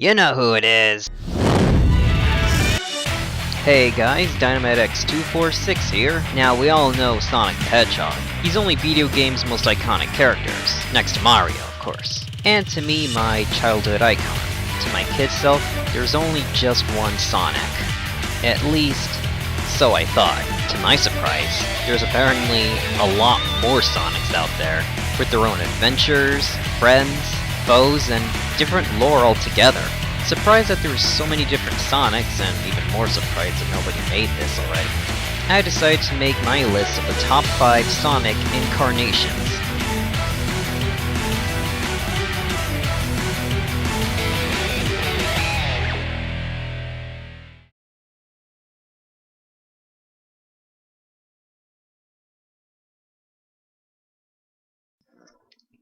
You know who it is! Hey guys, DynamiteX246 here. Now we all know Sonic the Hedgehog. He's only video games' most iconic characters, next to Mario of course. And to me, my childhood icon. To my kid self, there's only just one Sonic. At least, so I thought. To my surprise, there's apparently a lot more Sonics out there, with their own adventures, friends, foes, and different lore altogether. Surprised that there's so many different Sonics, and even more surprised that nobody made this already. I decided to make my list of the top 5 Sonic Incarnations.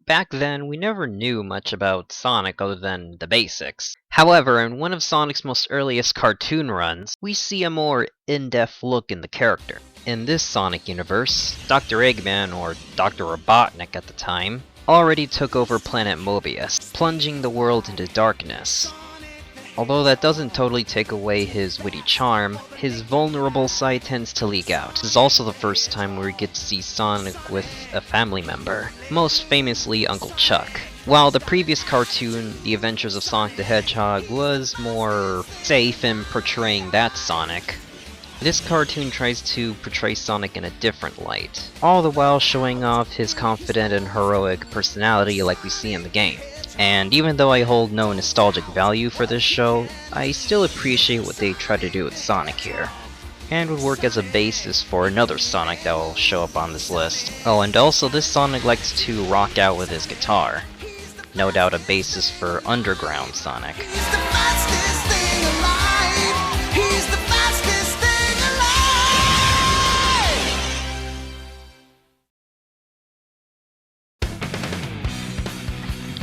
Back then, we never knew much about Sonic other than the basics. However, in one of Sonic's most earliest cartoon runs, we see a more in-depth look in the character. In this Sonic universe, Dr. Eggman, or Dr. Robotnik at the time, already took over Planet Mobius, plunging the world into darkness. Although that doesn't totally take away his witty charm, his vulnerable side tends to leak out. This is also the first time where we get to see Sonic with a family member, most famously Uncle Chuck. While the previous cartoon, The Adventures of Sonic the Hedgehog, was more safe in portraying that Sonic, this cartoon tries to portray Sonic in a different light, all the while showing off his confident and heroic personality like we see in the game. And even though I hold no nostalgic value for this show, I still appreciate what they try to do with Sonic here, and would work as a basis for another Sonic that will show up on this list. Oh, and also this Sonic likes to rock out with his guitar. No doubt a basis for Underground Sonic.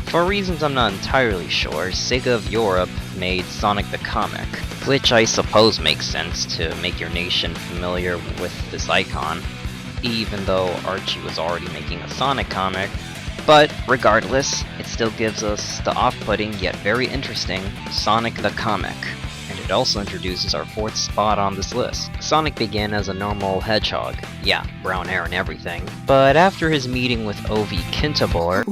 For reasons I'm not entirely sure, Sega of Europe made Sonic the Comic, which I suppose makes sense to make your nation familiar with this icon, even though Archie was already making a Sonic comic. But regardless, it still gives us the off-putting yet very interesting Sonic the Comic. And it also introduces our 4th spot on this list. Sonic began as a normal hedgehog, yeah, brown hair and everything, but after his meeting with Ovi Kintabor,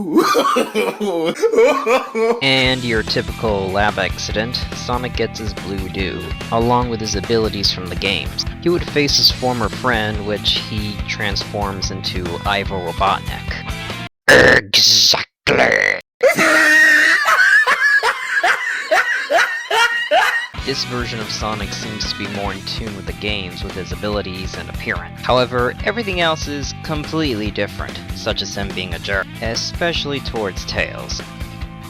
and your typical lab accident, Sonic gets his blue dew, along with his abilities from the games. He would face his former friend, which he transforms into Ivo Robotnik. Exactly! This version of Sonic seems to be more in tune with the games with his abilities and appearance. However, everything else is completely different, such as him being a jerk, especially towards Tails.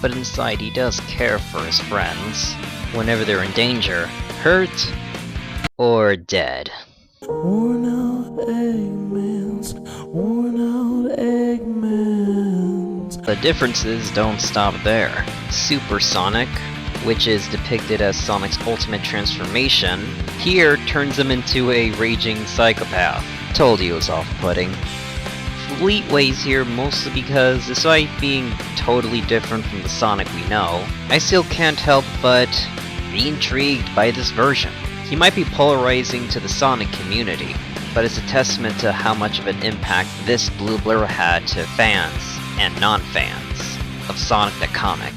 But inside he does care for his friends, whenever they're in danger, hurt, or dead. Worn out Eggmans, worn out Eggmans. The differences don't stop there. Super Sonic, which is depicted as Sonic's ultimate transformation, here turns him into a raging psychopath. Told you it was off-putting. Fleet weighs here mostly because, despite being totally different from the Sonic we know, I still can't help but be intrigued by this version. He might be polarizing to the Sonic community, but it's a testament to how much of an impact this blue blur had to fans and non-fans of Sonic the Comic.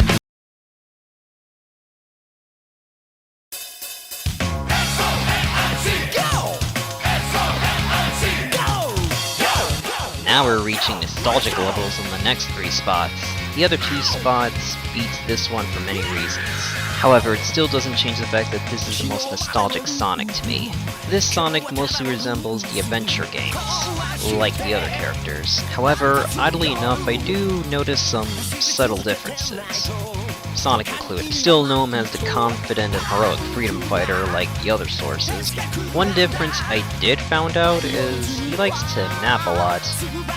Now we're reaching nostalgic levels on the next 3 spots. The other 2 spots beats this one for many reasons. However, it still doesn't change the fact that this is the most nostalgic Sonic to me. This Sonic mostly resembles the adventure games, like the other characters. However, oddly enough, I do notice some subtle differences. Sonic included. Still know him as the confident and heroic freedom fighter like the other sources. One difference I did found out is he likes to nap a lot,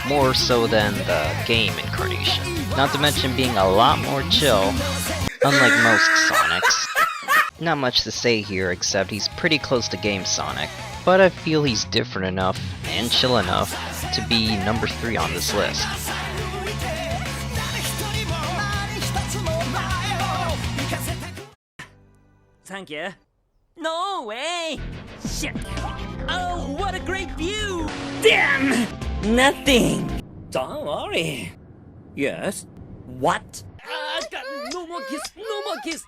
more so than the game incarnation. Not to mention being a lot more chill, unlike most Sonics. Not much to say here except he's pretty close to Game Sonic, but I feel he's different enough and chill enough to be number 3 on this list. thank you. No way! Shit! Oh, what a great view! Damn! Nothing! Don't worry. Yes? What? No more kiss! No more kiss!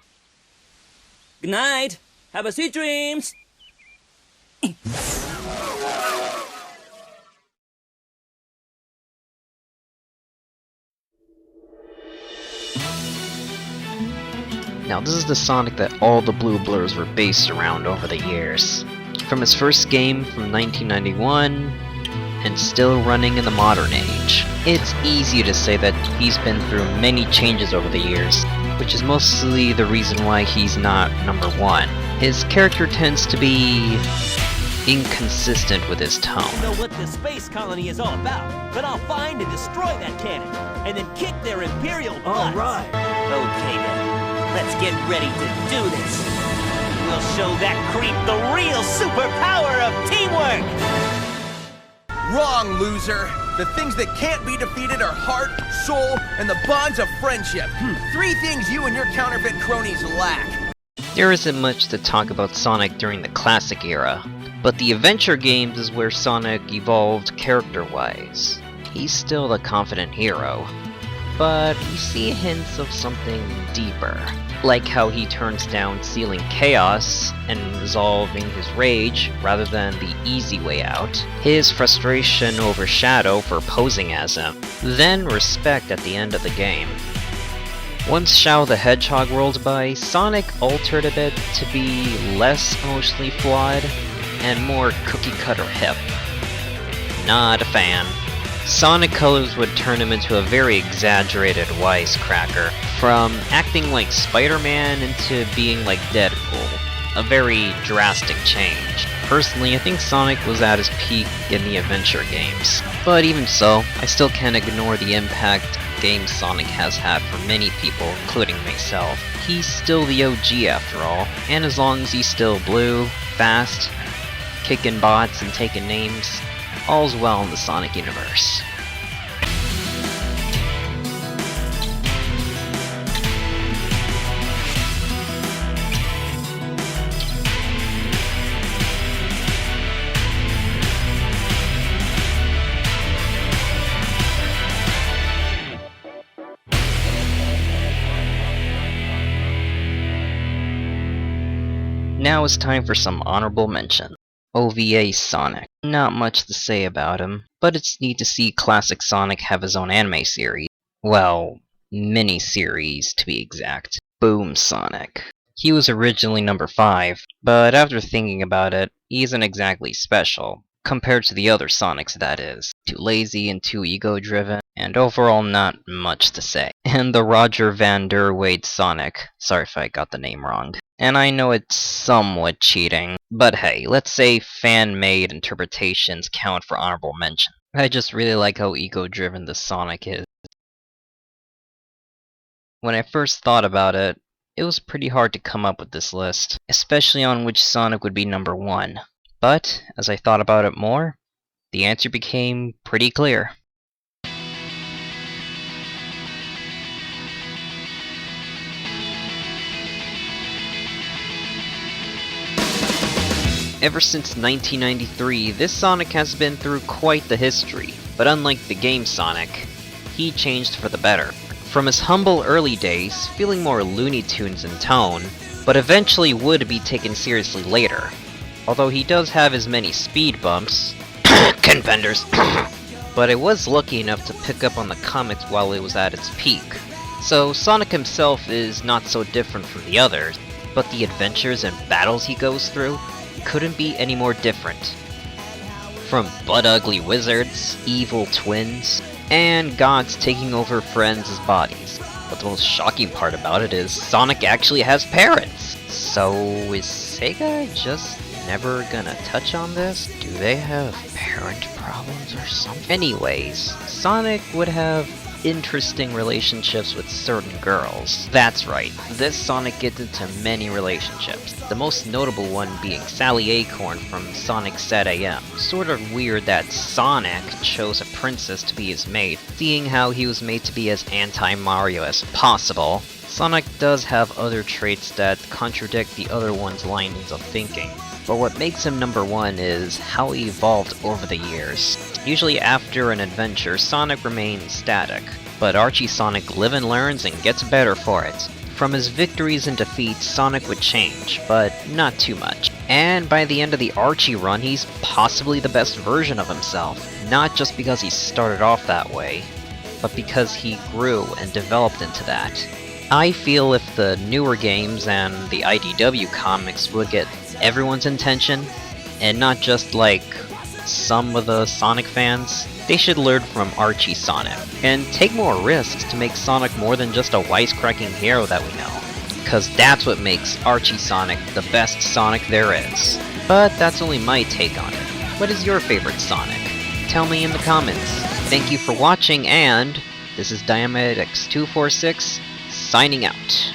Good night! Have a sweet dreams! Now this is the Sonic that all the Blue Blurs were based around over the years. From his first game from 1991, and still running in the modern age. It's easy to say that he's been through many changes over the years, which is mostly the reason why he's not number one. His character tends to be inconsistent with his tone. I know what the space colony is all about, but I'll find and destroy that cannon, and then kick their Imperial butts. All right. Okay then. Let's get ready to do this. We'll show that creep the real superpower of teamwork! Wrong, loser! The things that can't be defeated are heart, soul, and the bonds of friendship. 3 things you and your counterfeit cronies lack. There isn't much to talk about Sonic during the classic era, but the adventure games is where Sonic evolved character-wise. He's still the confident hero, but we see hints of something deeper, like how he turns down sealing chaos and resolving his rage rather than the easy way out, his frustration over Shadow for posing as him, then respect at the end of the game. Once Shao the Hedgehog rolled by, Sonic altered a bit to be less emotionally flawed and more cookie-cutter hip. Not a fan. Sonic Colors would turn him into a very exaggerated wisecracker, from acting like Spider-Man into being like Deadpool. A very drastic change. Personally, I think Sonic was at his peak in the adventure games. But even so, I still can't ignore the impact game Sonic has had for many people, including myself. He's still the OG after all, and as long as he's still blue, fast, kicking bots and taking names, all's well in the Sonic universe. Now it's time for some honorable mention. OVA Sonic. Not much to say about him, but it's neat to see classic Sonic have his own anime series. Well, mini-series to be exact. Boom Sonic. He was originally number 5, but after thinking about it, he isn't exactly special, compared to the other Sonics that is. Too lazy and too ego-driven, and overall not much to say. And the Roger Van Der Wade Sonic. Sorry if I got the name wrong. And I know it's somewhat cheating, but hey, let's say fan-made interpretations count for honorable mention. I just really like how ego-driven the Sonic is. When I first thought about it, it was pretty hard to come up with this list, especially on which Sonic would be number 1. But, as I thought about it more, the answer became pretty clear. Ever since 1993, this Sonic has been through quite the history, but unlike the game Sonic, he changed for the better. From his humble early days, feeling more Looney Tunes in tone, but eventually would be taken seriously later. Although he does have his many speed bumps, contenders, but I was lucky enough to pick up on the comics while it was at its peak. So Sonic himself is not so different from the others, but the adventures and battles he goes through couldn't be any more different. From butt-ugly wizards, evil twins, and gods taking over friends' bodies. But the most shocking part about it is Sonic actually has parents! So is Sega just never gonna touch on this? Do they have parent problems or something? Anyways, Sonic would have interesting relationships with certain girls. That's right, this Sonic gets into many relationships, the most notable one being Sally Acorn from Sonic SatAM. Sort of weird that Sonic chose a princess to be his mate, seeing how he was made to be as anti-Mario as possible, Sonic does have other traits that contradict the other one's lines of thinking, but what makes him number one is how he evolved over the years. Usually after an adventure, Sonic remains static, but Archie Sonic lives and learns and gets better for it. From his victories and defeats, Sonic would change, but not too much. And by the end of the Archie run, he's possibly the best version of himself, not just because he started off that way, but because he grew and developed into that. I feel if the newer games and the IDW comics would get everyone's attention, and not just like some of the Sonic fans, they should learn from Archie Sonic, and take more risks to make Sonic more than just a wisecracking hero that we know. Cause that's what makes Archie Sonic the best Sonic there is. But that's only my take on it. What is your favorite Sonic? Tell me in the comments. Thank you for watching, and this is Diamedix246, signing out.